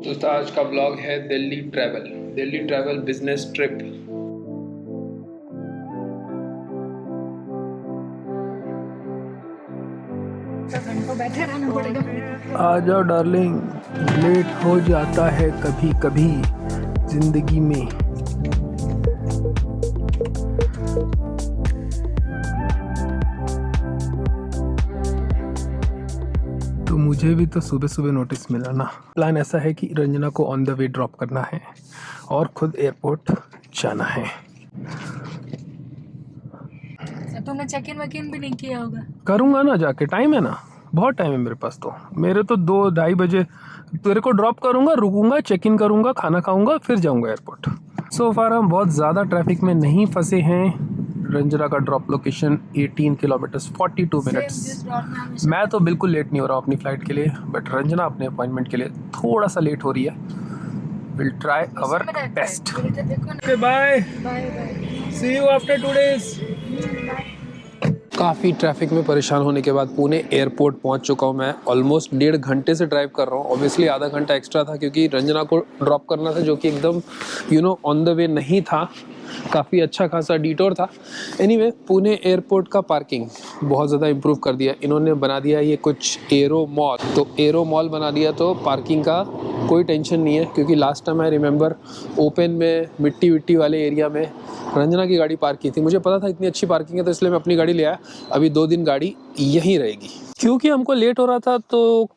दोस्तों आज का ब्लॉग है दिल्ली ट्रैवल बिजनेस ट्रिप। आ जाओ डार्लिंग, लेट हो जाता है कभी कभी जिंदगी में। तो मुझे भी तो सुबह सुबह नोटिस मिला ना। प्लान ऐसा है कि रंजना को ऑन द वे ड्रॉप करना है और खुद एयरपोर्ट जाना है। तुमने चेक इन वकिन भी नहीं किया होगा? करूंगा ना, जाके टाइम है ना, बहुत टाइम है मेरे पास। तो मेरे तो 2-2:30 बजे तेरे को ड्रॉप करूंगा, रुकूंगा, चेक इन करूंगा, खाना खाऊंगा, फिर जाऊंगा एयरपोर्ट। सो फार हम बहुत ज़्यादा ट्रैफिक में नहीं फंसे हैं। रंजना का ड्रॉप लोकेशन 18 किलोमीटर्स 42 मिनट्स। मैं तो बिल्कुल लेट नहीं हो रहा हूँ अपनी फ़्लाइट के लिए, बट रंजना अपने अपॉइंटमेंट के लिए थोड़ा सा लेट हो रही है। Will try our best. Okay bye, see you after 2 days। काफ़ी ट्रैफिक में परेशान होने के बाद पुणे एयरपोर्ट पहुंच चुका हूं मैं। ऑलमोस्ट 1.5 घंटे से ड्राइव कर रहा हूं। ऑब्वियसली आधा घंटा एक्स्ट्रा था क्योंकि रंजना को ड्रॉप करना था, जो कि एकदम ऑन द वे नहीं था। काफ़ी अच्छा खासा डिटोर था। एनीवे, पुणे एयरपोर्ट का पार्किंग बहुत ज़्यादा इम्प्रूव कर दिया इन्होंने। बना दिया ये कुछ एरो मॉल। तो एरो मॉल बना दिया तो पार्किंग का कोई टेंशन नहीं है, क्योंकि last time I remember open में मिट्टी वाले एरिया में रंजना की गाड़ी पार्क की थी। मुझे पता था इतनी अच्छी पार्किंग है, तो इसलिए मैं अपनी गाड़ी ले आया। अभी 2 दिन गाड़ी यहीं रहेगी। क्योंकि हमको लेट हो रहा था तो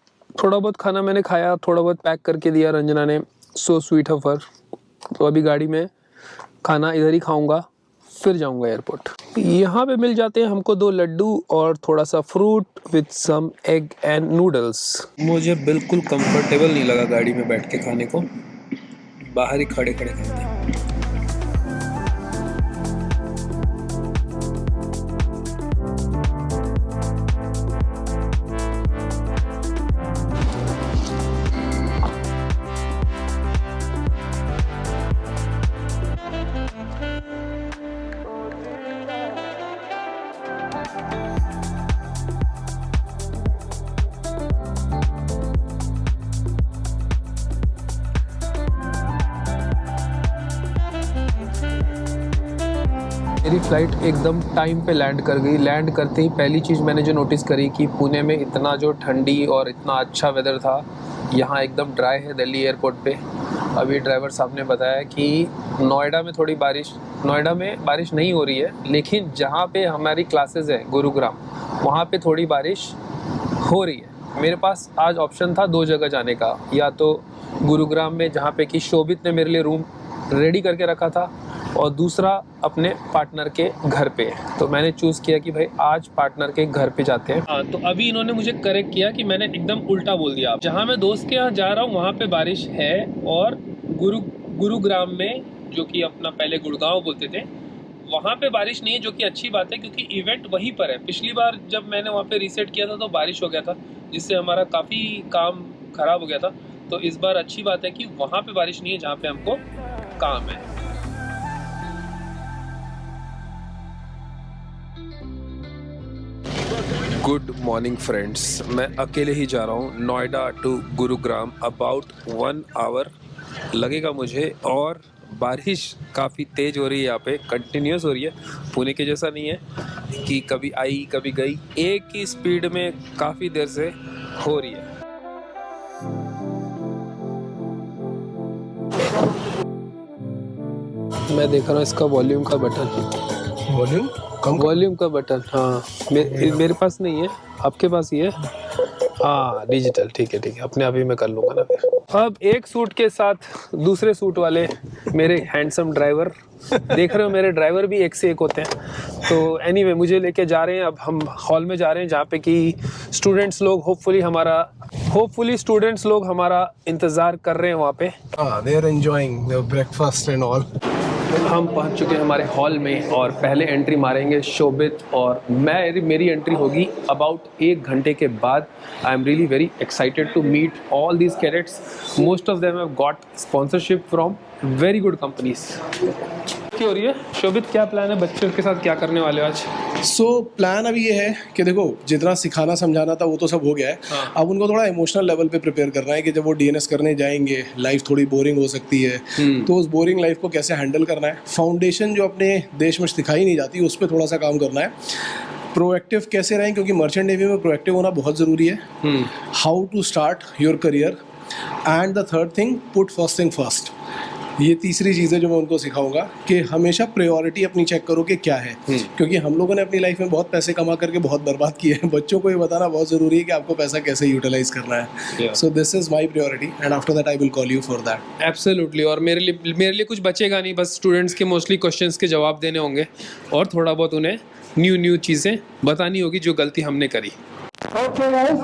थोड़ा बहुत खाना मैंने खाया, थोड़ा बहुत पैक करके दिया रंजना ने। So sweet of her. तो अभी गाड़ी में खाना इधर ही खाऊंगा, फिर जाऊंगा एयरपोर्ट। यहाँ पे मिल जाते हैं हमको 2 लड्डू और थोड़ा सा fruit with some egg and noodles. मुझे बिल्कुल कंफर्टेबल नहीं लगा गाड़ी में बैठ के खाने को, बाहर ही खड़े खड़े खाते हैं। मेरी फ़्लाइट एकदम टाइम पे लैंड कर गई। लैंड करते ही पहली चीज़ मैंने जो नोटिस करी कि पुणे में इतना जो ठंडी और इतना अच्छा वेदर था, यहाँ एकदम ड्राई है दिल्ली एयरपोर्ट पे। अभी ड्राइवर साहब ने बताया कि नोएडा में थोड़ी बारिश, नोएडा में बारिश नहीं हो रही है, लेकिन जहाँ पे हमारी क्लासेस है गुरुग्राम, वहाँ पे थोड़ी बारिश हो रही है। मेरे पास आज ऑप्शन था 2 जगह जाने का, या तो गुरुग्राम में जहाँ पे कि शोभित ने मेरे लिए रूम रेडी करके रखा था, और दूसरा अपने पार्टनर के घर पे। तो मैंने चूज़ किया कि भाई आज पार्टनर के घर पे जाते हैं। हाँ, तो अभी इन्होंने मुझे करेक्ट किया कि मैंने एकदम उल्टा बोल दिया। जहाँ मैं दोस्त के यहाँ जा रहा हूँ वहाँ पे बारिश है, और गुरुग्राम में, जो कि अपना पहले गुड़गांव बोलते थे, वहाँ पे बारिश नहीं है, जो कि अच्छी बात है क्योंकि इवेंट वहीं पर है। पिछली बार जब मैंने वहाँ पे रीसेट किया था तो बारिश हो गया था, जिससे हमारा काफ़ी काम खराब हो गया था। तो इस बार अच्छी बात है कि वहाँ पे बारिश नहीं है जहाँ पे हमको काम है। गुड मॉर्निंग फ्रेंड्स, मैं अकेले ही जा रहा हूँ Noida to Gurugram. About 1 hour लगेगा मुझे, और बारिश काफ़ी तेज़ हो रही है, यहाँ पे कंटिन्यूस हो रही है। पुणे के जैसा नहीं है कि कभी आई कभी गई, एक ही स्पीड में काफ़ी देर से हो रही है। मैं देख रहा हूँ इसका वॉल्यूम का बटन, वॉल्यूम का बटन। हाँ, मेरे पास नहीं है, आपके पास ही है। हाँ, डिजिटल, ठीक है, अपने आप ही मैं कर लूँगा ना फिर। अब एक सूट के साथ दूसरे सूट वाले मेरे हैंडसम ड्राइवर, देख रहे हो मेरे ड्राइवर भी एक से एक होते हैं। तो एनीवे, मुझे लेके जा रहे हैं। अब हम हॉल में जा रहे हैं जहाँ पे कि स्टूडेंट्स लोग होपफुली स्टूडेंट्स लोग हमारा इंतज़ार कर रहे हैं वहाँ पे। They are enjoying their breakfast and all. हम पहुंच चुके हैं हमारे हॉल में, और पहले एंट्री मारेंगे शोभित और मेरी एंट्री होगी अबाउट 1 घंटे के बाद। I am really very excited to meet all these cadets. Most of them have got sponsorship from very good companies. क्या हो रही है शोभित, क्या प्लान है, बच्चों के साथ क्या करने वाले हो आज? सो प्लान अभी ये है कि देखो जितना सिखाना समझाना था वो तो सब हो गया है। हाँ। अब उनको थोड़ा इमोशनल लेवल पे प्रिपेयर करना है कि जब वो डीएनएस करने जाएंगे लाइफ थोड़ी बोरिंग हो सकती है, तो उस बोरिंग लाइफ को कैसे हैंडल करना है। फाउंडेशन जो अपने देश में सिखाई नहीं जाती उस पर थोड़ा सा काम करना है। प्रोएक्टिव कैसे रहें, क्योंकि मर्चेंट नेवी में प्रोएक्टिव होना बहुत ज़रूरी है। How to start your career, and the third thing put first thing first. ये तीसरी चीज़ है जो मैं उनको सिखाऊंगा कि हमेशा प्रायोरिटी अपनी चेक करो कि क्या है। क्योंकि हम लोगों ने अपनी लाइफ में बहुत पैसे कमा करके बहुत बर्बाद किए हैं। बच्चों को ये बताना बहुत ज़रूरी है कि आपको पैसा कैसे यूटिलाइज करना है। So this is my priority and after that I will call you for that. Absolutely. और मेरे लिए कुछ बचेगा नहीं, बस स्टूडेंट्स के मोस्टली क्वेश्चंस के जवाब देने होंगे और थोड़ा बहुत उन्हें न्यू चीज़ें बतानी होगी जो गलती हमने करी। ओके गाइस,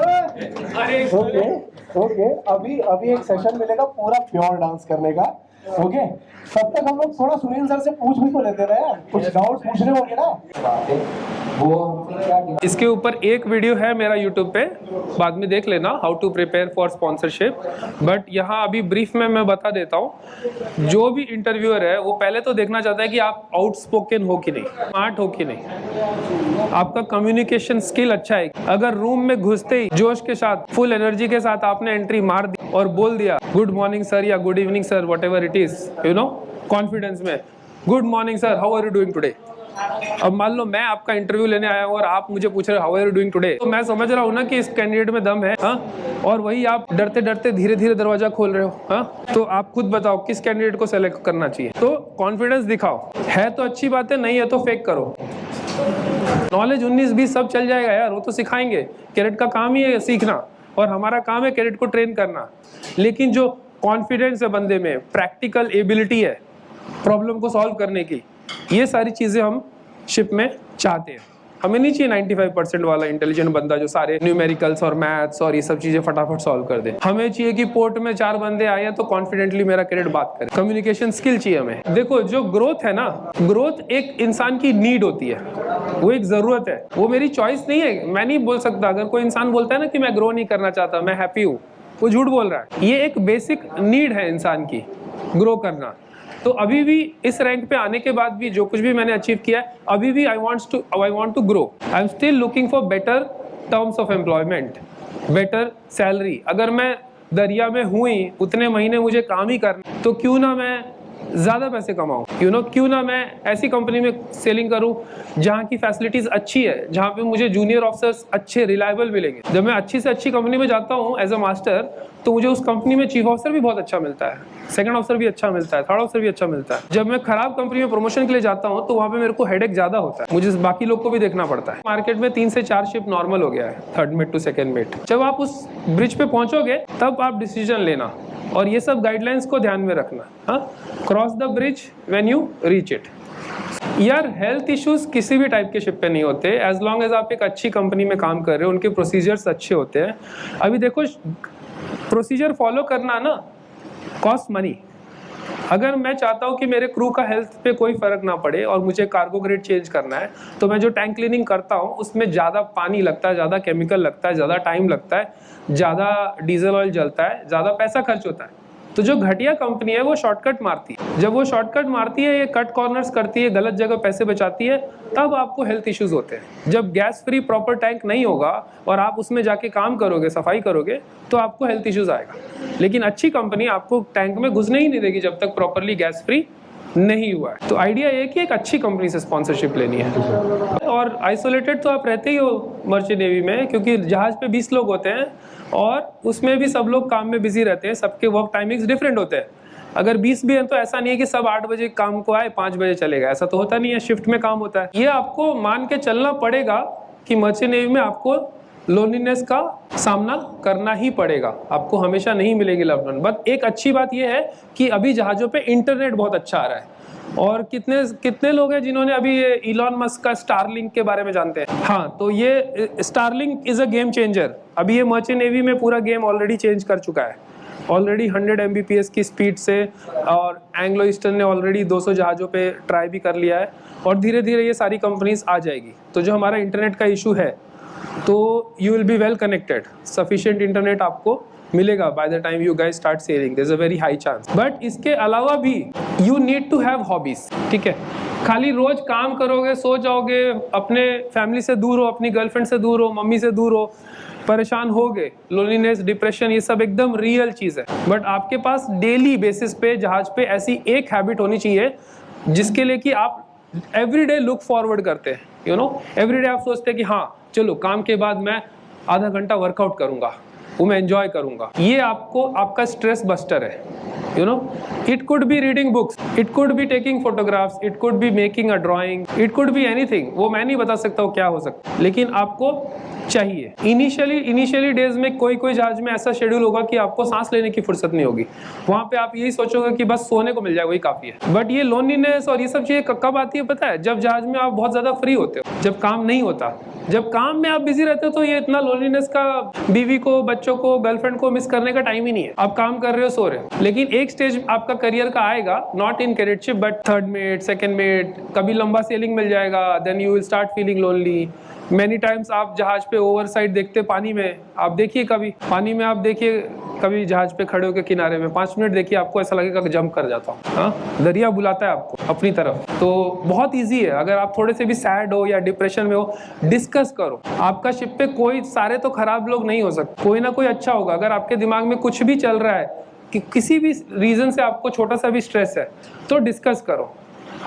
ओके अभी एक सेशन मिलेगा पूरा प्योर डांस करने का। ओके, तब तक हम लोग थोड़ा सुनील सर से पूछ भी तो लेते रहे यार, कुछ डाउट पूछने होंगे ना। इसके ऊपर एक वीडियो है मेरा यूट्यूब पे, बाद में देख लेना, how to prepare for sponsorship. But यहाँ अभी ब्रीफ में मैं बता देता हूँ, जो भी इंटरव्यूअर है वो पहले तो देखना चाहता है कि आप आउटस्पोकन हो कि नहीं, स्मार्ट हो कि नहीं, आपका कम्युनिकेशन स्किल अच्छा है। अगर रूम में घुसते ही जोश के साथ, फुल एनर्जी के साथ आपने एंट्री मार दी और बोल दिया गुड मॉर्निंग सर या good evening sir, whatever it is, you know, confidence में, good morning sir, how are you doing today. अब मान लो मैं आपका इंटरव्यू लेने आया हूँ और आप मुझे पूछ रहे हो how are you doing today, तो मैं समझ रहा हूँ ना कि इस कैंडिडेट में दम है। हाँ, और वही आप डरते डरते धीरे धीरे दरवाजा खोल रहे हो। हाँ, तो आप खुद बताओ किस कैंडिडेट को सेलेक्ट करना चाहिए। तो कॉन्फिडेंस दिखाओ, है तो अच्छी बात है, नहीं है तो फेक करो। नॉलेज 19-20 सब चल जाएगा यार, वो तो सिखाएंगे। कैडेट का काम ही है सीखना और हमारा काम है कैडेट को ट्रेन करना। लेकिन जो कॉन्फिडेंस है बंदे में, प्रैक्टिकल एबिलिटी है प्रॉब्लम को सॉल्व करने की, ये सारी चीज़ें हम शिप में चाहते हैं। हमें नहीं चाहिए 95% वाला इंटेलिजेंट बंदा जो सारे न्यूमेरिकल्स और मैथ्स और ये सब चीज़ें फटाफट सॉल्व कर दे। हमें चाहिए कि पोर्ट में 4 बंदे आए तो कॉन्फिडेंटली मेरा कैडेट बात करे। कम्युनिकेशन स्किल चाहिए हमें। देखो, जो ग्रोथ है ना, ग्रोथ एक इंसान की नीड होती है, वो एक ज़रूरत है, वो मेरी चॉइस नहीं है। मैं नहीं बोल सकता, अगर कोई इंसान बोलता है ना कि मैं ग्रो नहीं करना चाहता, मैं हैप्पी हूँ, वो झूठ बोल रहा है। ये एक बेसिक नीड है इंसान की, ग्रो करना। तो अभी भी इस रैंक पे आने के बाद भी जो कुछ भी मैंने अचीव किया है, अभी भी I want to grow. I am still looking for better terms of employment, better salary. अगर मैं दरिया में हूँ ही, उतने महीने मुझे काम ही करना, तो क्यों ना मैं ज़्यादा पैसे कमाऊँ, क्यों ना मैं ऐसी कंपनी में सेलिंग करूँ जहाँ की फैसिलिटीज़ अच्छी है, जहाँ पे मुझे जूनियर ऑफिसर्स अच्छे रिलायबल मिलेंगे। जब मैं अच्छी से अच्छी कंपनी में जाता हूँ एज अ मास्टर, तो मुझे उस कंपनी में चीफ ऑफिसर भी बहुत अच्छा मिलता है, सेकंड ऑफिसर भी अच्छा मिलता है, थर्ड ऑफिसर भी अच्छा मिलता है। जब मैं खराब कंपनी में प्रमोशन के लिए जाता हूँ तो वहाँ पे मेरे को हेडेक ज़्यादा होता है, मुझे बाकी लोग को भी देखना पड़ता है। मार्केट में 3 से 4 शिप नॉर्मल हो गया है, third mate to second mate. जब आप उस ब्रिज पे पहुँचोगे तब आप डिसीजन लेना, और ये सब गाइडलाइंस को ध्यान में रखना। हाँ, cross the bridge when you reach it. यार, हेल्थ इश्यूज किसी भी टाइप के शिप पे नहीं होते, एज लॉन्ग एज आप एक अच्छी कंपनी में काम कर रहे हो, उनके प्रोसीजर्स अच्छे होते हैं। अभी देखो, प्रोसीजर फॉलो करना ना कॉस्ट मनी। अगर मैं चाहता हूँ कि मेरे क्रू का हेल्थ पे कोई फर्क ना पड़े और मुझे कार्गो ग्रेड चेंज करना है, तो मैं जो टैंक क्लीनिंग करता हूँ उसमें ज़्यादा पानी लगता है, ज़्यादा केमिकल लगता है, ज़्यादा टाइम लगता है, ज़्यादा डीजल ऑयल जलता है, ज़्यादा पैसा खर्च होता है। तो जो घटिया कंपनी है वो शॉर्टकट मारती है। जब वो शॉर्टकट मारती है, ये कट कॉर्नर्स करती है, गलत जगह पैसे बचाती है, तब आपको हेल्थ इश्यूज होते हैं। जब गैस फ्री प्रॉपर टैंक नहीं होगा और आप उसमें जाके काम करोगे, सफाई करोगे, तो आपको हेल्थ इश्यूज आएगा। लेकिन अच्छी कंपनी आपको टैंक में घुसने ही नहीं देगी जब तक प्रॉपरली गैस फ्री नहीं हुआ है। तो आइडिया ये कि एक अच्छी कंपनी से स्पॉन्सरशिप लेनी है। और आइसोलेटेड तो आप रहते ही हो मर्चेंट नेवी में, क्योंकि जहाज पे 20 लोग होते हैं और उसमें भी सब लोग काम में बिजी रहते हैं, सबके वर्क टाइमिंग्स डिफरेंट होते हैं। अगर 20 भी हैं तो ऐसा नहीं है कि सब 8 बजे काम को आए 5 बजे चलेगा, ऐसा तो होता नहीं है, शिफ्ट में काम होता है। ये आपको मान के चलना पड़ेगा कि मर्चेंट नेवी में आपको लोनलीनेस का सामना करना ही पड़ेगा, आपको हमेशा नहीं मिलेगी लव्ड वन। बट एक अच्छी बात यह है कि अभी जहाज़ों पे इंटरनेट बहुत अच्छा आ रहा है। और कितने लोग हैं जिन्होंने अभी ये इलॉन मस्क का स्टारलिंक के बारे में जानते हैं? हाँ, तो ये Starlink is a game changer. अभी ये मर्चेंट नेवी में पूरा गेम ऑलरेडी चेंज कर चुका है, ऑलरेडी 100 Mbps की स्पीड से, और एंग्लो ईस्टर्न ने ऑलरेडी 200 जहाज़ों पे ट्राई भी कर लिया है, और धीरे धीरे ये सारी कंपनीज आ जाएगी। तो जो हमारा इंटरनेट का इशू है, तो you will be well connected, sufficient internet आपको मिलेगा by the time you guys start selling, there is a very high chance. But इसके अलावा भी you need to have hobbies, ठीक है? खाली रोज काम करोगे, सो जाओगे, अपने फैमिली से दूर हो, अपनी गर्लफ्रेंड से दूर हो, मम्मी से दूर हो, परेशान होगे, लोनलीनेस, डिप्रेशन, ये सब एकदम रियल चीज़ है। बट आपके पास डेली बेसिस पे जहाज पे ऐसी एक हैबिट होनी चाहिए जिसके लिए कि आप एवरीडे लुक फॉरवर्ड करते हैं, यू नो, एवरीडे आप सोचते हैं कि हाँ चलो काम के बाद मैं आधा घंटा वर्कआउट करूंगा, वो मैं एंजॉय करूंगा। ये आपको आपका स्ट्रेस बस्टर है, you know. It could be reading books, it could be taking photographs, it could be making a drawing, it could be anything. वो मैं नहीं बता सकता वो क्या हो सकता है, लेकिन आपको चाहिए। इनिशियली डेज में कोई जहाज में ऐसा शेड्यूल होगा कि आपको सांस लेने की फुर्सत नहीं होगी, वहां पे आप यही सोचोगे कि बस सोने को मिल जाए, वही काफी है। बट ये लोनलीनेस और ये सब चीजें कब आती है पता है? जब जहाज में आप बहुत ज्यादा फ्री होते हो, जब काम नहीं होता। जब काम में आप बिजी रहते हो तो ये इतना लोनलीनेस का बीवी को, बच्चों को, गर्लफ्रेंड को मिस करने का टाइम ही नहीं है। आप काम कर रहे हो, सो रहे हो। लेकिन एक स्टेज आपका करियर का आएगा, not in cadetship but third mate, second mate, कभी लंबा सेलिंग मिल जाएगा, then you will start feeling lonely. Many times आप जहाज पे ओवर साइड देखते पानी में, आप देखिए कभी पानी में, आप देखिए कभी जहाज पे खड़े होकर किनारे में 5 मिनट देखिए, आपको ऐसा लगेगा कि जंप कर जाता हूँ। हाँ, दरिया बुलाता है आपको अपनी तरफ। तो बहुत इजी है, अगर आप थोड़े से भी सैड हो या डिप्रेशन में हो, डिस्कस करो। आपका शिप पे कोई सारे तो खराब लोग नहीं हो सकते, कोई ना कोई अच्छा होगा। अगर आपके दिमाग में कुछ भी चल रहा है कि किसी भी रीजन से आपको छोटा सा भी स्ट्रेस है, तो डिस्कस करो।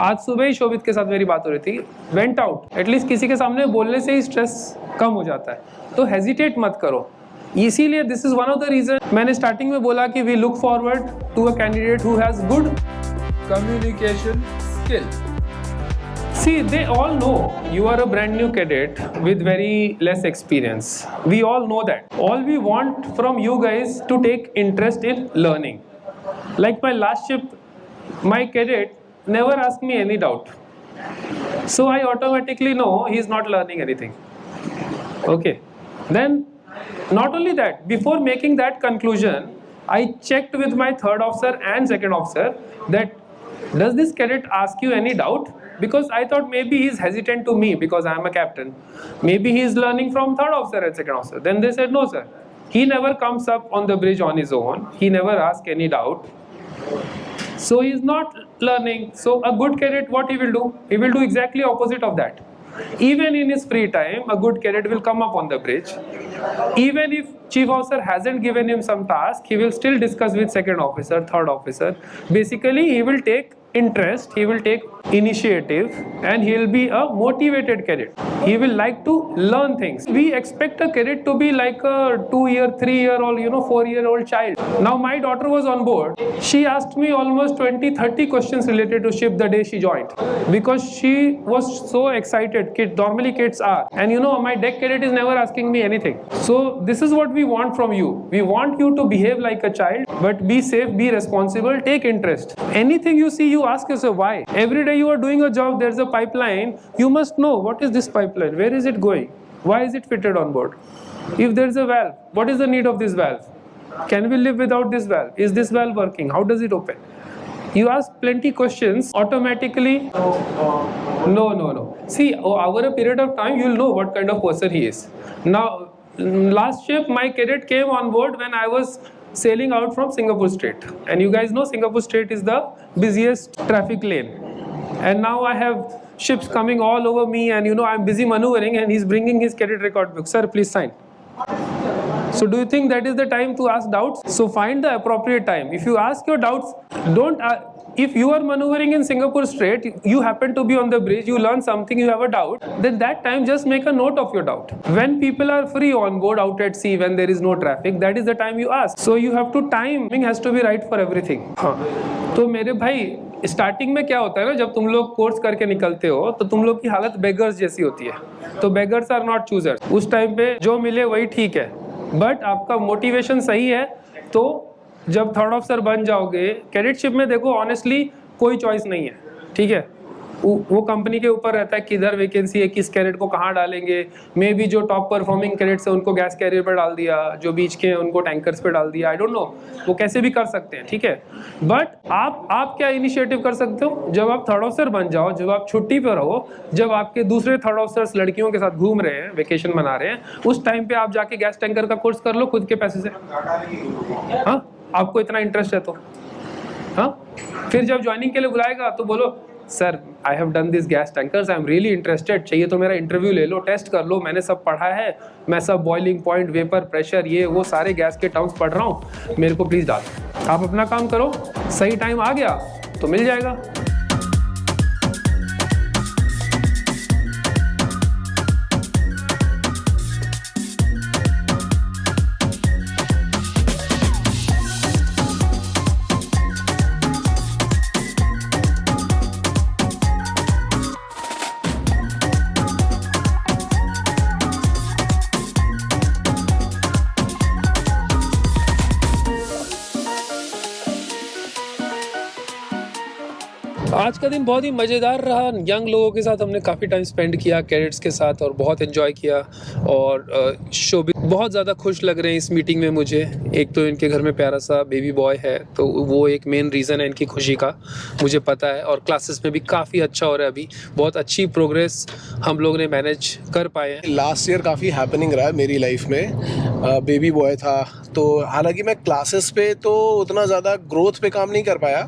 आज सुबह ही शोभित के साथ मेरी बात हो रही थी, वेंट आउट, एटलीस्ट किसी के सामने बोलने से ही स्ट्रेस कम हो जाता है। तो हेजिटेट मत करो। इसीलिए this is one of the reason मैंने स्टार्टिंग में बोला कि we look forward to a candidate who has good communication skill. See, they all know you are a brand new cadet with very less experience. We all know that. All we want from you guys to take interest in learning. Like my last ship, my cadet never asked me any doubt. So I automatically know he is not learning anything. Okay. Then, not only that, before making that conclusion, I checked with my third officer and second officer that does this cadet ask you any doubt? Because I thought maybe he is hesitant to me because I am a captain. Maybe he is learning from third officer and second officer. Then they said, no sir. He never comes up on the bridge on his own. He never asks any doubt. So he is not learning. So a good cadet, what he will do? He will do exactly opposite of that. Even in his free time, a good cadet will come up on the bridge. Even if chief officer hasn't given him some task, he will still discuss with second officer, third officer. Basically, he will take interest, he will take initiative, and he will be a motivated cadet. He will like to learn things. We expect a cadet to be like a 2-year, 3-year-old, 4-year-old child. Now my daughter was on board. She asked me almost 20-30 questions related to ship the day she joined because she was so excited. Normally kids are, and my deck cadet is never asking me anything. So this is what we want from you. We want you to behave like a child, but be safe, be responsible, take interest. Anything you see, you ask yourself why. Every day you are doing a job, there's a pipeline. You must know what is this pipeline, where is it going, why is it fitted on board. If there's a valve, what is the need of this valve? Can we live without this valve? Is this valve working? How does it open? You ask plenty questions, automatically. No. See, over a period of time, you'll know what kind of person he is. Now, last ship, my cadet came on board when I was sailing out from Singapore Strait. And you guys know Singapore Strait is the busiest traffic lane. And now I have ships coming all over me, and I'm busy maneuvering, and he's bringing his cadet record book. Sir, please sign. So do you think that is the time to ask doubts? So find the appropriate time. If you ask your doubts, don't if you are maneuvering in Singapore Strait, you happen to be on the bridge, you learn something, you have a doubt, then that time just make a note of your doubt. When people are free on board out at sea, when there is no traffic, that is the time you ask. So you have to, timing has to be right for everything. तो मेरे भाई, starting में क्या होता है ना, जब तुम लोग कोर्स करके निकलते हो तो तुम लोग की हालत बेगर्स जैसी होती है. तो बेगर्स आर नॉट चूजर्स. उस टाइम पे जो मिले वही ठीक है, बट आपका मोटिवेशन सही है तो जब थर्ड ऑफिसर बन जाओगे, कैडेटशिप में देखो ऑनेस्टली कोई चॉइस नहीं है, ठीक है. वो कंपनी के ऊपर रहता है किधर वैकेंसी है, किस कैडेट को कहाँ डालेंगे. मे बी जो टॉप परफॉर्मिंग कैडेट्स है उनको गैस कैरियर पर डाल दिया, जो बीच के हैं उनको टैंकर्स पे डाल दिया. आई डोंट नो, वो कैसे भी कर सकते हैं, ठीक है. बट आप क्या इनिशिएटिव कर सकते हो, जब आप थर्ड ऑफिसर बन जाओ, जब आप छुट्टी पर रहो, जब आपके दूसरे थर्ड ऑफिसर्स लड़कियों के साथ घूम रहे हैं, वेकेशन मना रहे हैं, उस टाइम पे आप जाके गैस टैंकर का कोर्स कर लो खुद के पैसे से. हाँ, आपको इतना इंटरेस्ट है तो. हाँ, फिर जब ज्वाइनिंग के लिए बुलाएगा तो बोलो sir I have done this gas tankers, I am really interested, चाहिए तो मेरा इंटरव्यू ले लो, टेस्ट कर लो, मैंने सब पढ़ा है, मैं सब बॉइलिंग पॉइंट, वेपर, प्रेशर, ये वो सारे गैस के टर्म्स पढ़ रहा हूँ, मेरे को प्लीज़ डाल। आप अपना काम करो, सही टाइम आ गया तो मिल जाएगा। आज का दिन बहुत ही मज़ेदार रहा, यंग लोगों के साथ हमने काफ़ी टाइम स्पेंड किया, कैडेट्स के साथ, और बहुत एंजॉय किया। और शोभी बहुत ज़्यादा खुश लग रहे हैं इस मीटिंग में मुझे। एक तो इनके घर में प्यारा सा बेबी बॉय है, तो वो एक मेन रीज़न है इनकी खुशी का, मुझे पता है। और क्लासेस में भी काफ़ी अच्छा हो रहा है, अभी बहुत अच्छी प्रोग्रेस हम लोग ने मैनेज कर पाए हैं। लास्ट ईयर काफ़ी हैपनिंग रहा है मेरी लाइफ में। बेबी बॉय था, तो हालांकि मैं क्लासेस पे तो उतना ज़्यादा ग्रोथ पे काम नहीं कर पाया,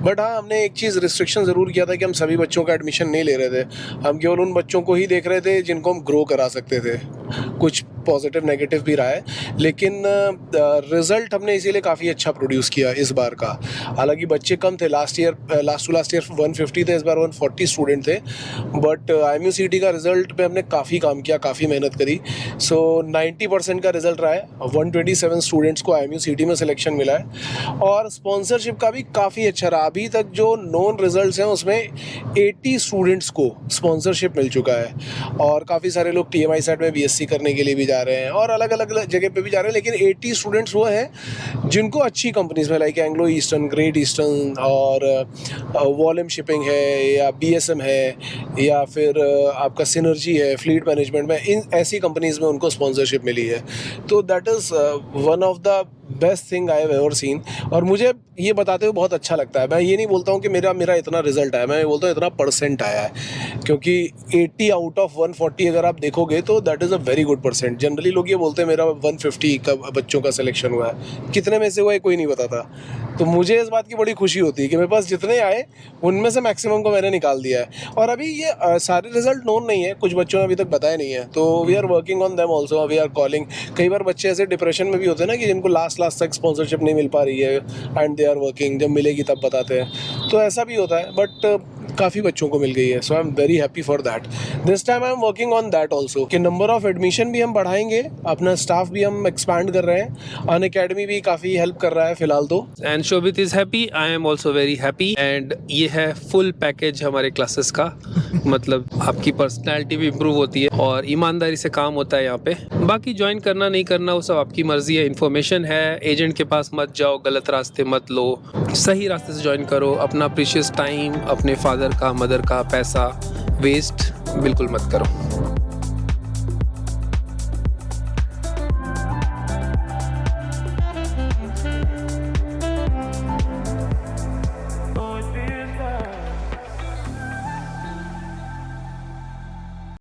बट हाँ हमने एक चीज़ रिस्ट्रिक्शन ज़रूर किया था कि हम सभी बच्चों का एडमिशन नहीं ले रहे थे, हम केवल उन बच्चों को ही देख रहे थे जिनको हम ग्रो करा सकते थे। कुछ पॉजिटिव नेगेटिव भी रहा है, लेकिन रिज़ल्ट हमने इसीलिए काफ़ी अच्छा प्रोड्यूस किया इस बार का। हालांकि बच्चे कम थे, लास्ट टू लास्ट ईयर 150 थे, इस बार 140 स्टूडेंट थे, बट IMUCT का रिज़ल्ट पे हमने काफ़ी काम किया, काफ़ी मेहनत करी। सो 90% का रिज़ल्ट रहा है, 127 स्टूडेंट्स को IMUCT में सिलेक्शन मिला है, और स्पॉन्सरशिप का भी काफ़ी अच्छा रहा। अभी तक जो नोन रिजल्ट्स हैं उसमें 80 स्टूडेंट्स को स्पॉन्सरशिप मिल चुका है, और काफ़ी सारे लोग TMI सेट में BSc करने के लिए भी जा रहे हैं और अलग अलग जगह पे भी जा रहे हैं, लेकिन 80 स्टूडेंट्स वो हैं जिनको अच्छी कंपनीज में, like Anglo eastern, great eastern, और वॉल्यूम शिपिंग है, या BSM है, या फिर आपका सिनर्जी है फ्लीट मैनेजमेंट में, इन ऐसी कंपनीज में उनको स्पॉन्सरशिप मिली है। तो that is one of the best thing I have ever seen, और मुझे ये बताते हुए बहुत अच्छा लगता है। मैं ये नहीं बोलता हूँ कि मेरा इतना रिजल्ट आया, मैं बोलता हूँ इतना परसेंट आया है, क्योंकि 80 आउट ऑफ 140 अगर आप देखोगे तो that is a very good percent. Generally लोग ये बोलते हैं मेरा 150 का बच्चों का सिलेक्शन हुआ है, कितने में से हुआ है कोई नहीं बताता। तो मुझे इस बात की बड़ी खुशी होती है कि मेरे पास जितने आए उनमें से मैक्सिमम को मैंने निकाल दिया है। और अभी ये सारे रिजल्ट नोन नहीं है, कुछ बच्चों ने अभी तक बताया नहीं है, तो we are working on them also, we are calling. कई बार बच्चे ऐसे डिप्रेशन में भी होते हैं ना कि जिनको लास्ट तक स्पॉन्सरशिप नहीं मिल पा रही है, एंड दे आर वर्किंग, जब मिलेगी तब बताते हैं, तो ऐसा भी होता है, बट काफ़ी बच्चों को मिल गई है। So I am very happy for that. This time I am working on that also कि नंबर ऑफ एडमिशन भी हम बढ़ाएंगे, अपना स्टाफ भी हम एक्सपैंड कर रहे हैं, अनअकैडमी भी काफ़ी हेल्प कर रहा है फिलहाल तो। And Shobhit is happy, I am also very happy, and ये है फुल पैकेज हमारे क्लासेस का। मतलब आपकी पर्सनैलिटी भी इम्प्रूव होती है और ईमानदारी से काम होता है यहाँ पे। बाकी ज्वाइन करना नहीं करना वो सब आपकी मर्जी है, इन्फॉर्मेशन है, एजेंट के पास मत जाओ, गलत रास्ते मत लो, सही रास्ते से ज्वाइन करो। अपना प्रीशियस टाइम, अपने फादर का, मदर का पैसा वेस्ट बिल्कुल मत करो।